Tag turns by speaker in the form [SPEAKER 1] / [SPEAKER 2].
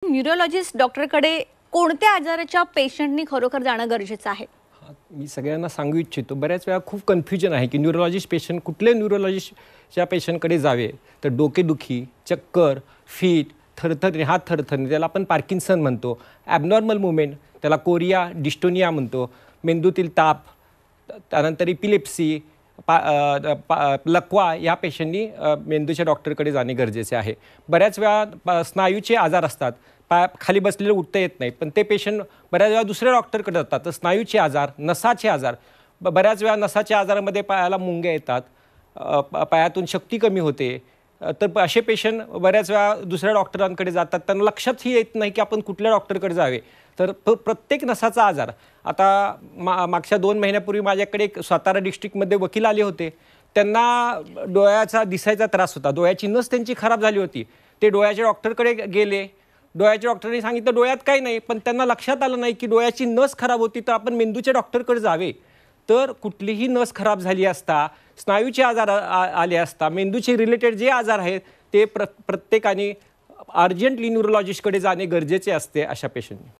[SPEAKER 1] Neurologist डॉक्टरकडे कोणत्या आजाराच्या पेशंटनी खरोखर जाणं गरजेचं आहे?
[SPEAKER 2] मी सगळ्यांना सांगू इच्छितो, बऱ्याच वेळा खूप कन्फ्युजन आहे की न्यूरोलॉजिस्ट पेशंट कुठल्या न्यूरोलॉजिस्टच्या पेशंटकडे जावे. तर डोकेदुखी, चक्कर, फीट, थरथरणे, हात थरथरणे, त्याला आपण पार्किन्सन म्हणतो. ॲबनॉर्मल मुवमेंट, त्याला कोरिया डिस्टोनिया म्हणतो. मेंदूतील ताप, त्यानंतर इपिलेप्सी, लकवा या पेशंटनी मेंदूच्या डॉक्टरकडे जाणे गरजेचे आहे. बऱ्याच वेळा स्नायूचे आजार असतात, खाली बसलेलं उठता येत नाही, पण ते पेशंट बऱ्याच वेळा दुसऱ्या डॉक्टरकडे जातात. तर स्नायूचे आजार, नसाचे आजार, बऱ्याच वेळा नसाच्या आजारामध्ये पायाला मुंग्या येतात, पायातून शक्ती कमी होते. तर असे पेशंट बऱ्याच वेळा दुसऱ्या डॉक्टरांकडे जातात. त्यांना लक्षातही येत नाही की आपण कुठल्या डॉक्टरकडे जावे. तर प्रत्येक नसाचा आजार, आता मागच्या 2 महिन्यापूर्वी माझ्याकडे एक सातारा डिस्ट्रिक्टमध्ये वकील आले होते. त्यांना डोळ्याचा दिसायचा त्रास होता, डोळ्याची नस त्यांची खराब झाली होती. ते डोळ्याच्या डॉक्टरकडे गेले. डोळ्याच्या डॉक्टरने सांगितलं डोळ्यात काही नाही, पण त्यांना लक्षात आलं नाही की डोळ्याची नस खराब होती, तर आपण मेंदूच्या डॉक्टरकडे जावे. तर कुठलीही नस खराब झाली असता, स्नायूचे आजार आले असता, मेंदूचे रिलेटेड जे आजार आहेत ते प्रत्येकाने अर्जंटली न्यूरोलॉजिस्टकडे जाणे गरजेचे असते अशा पेशंटनी.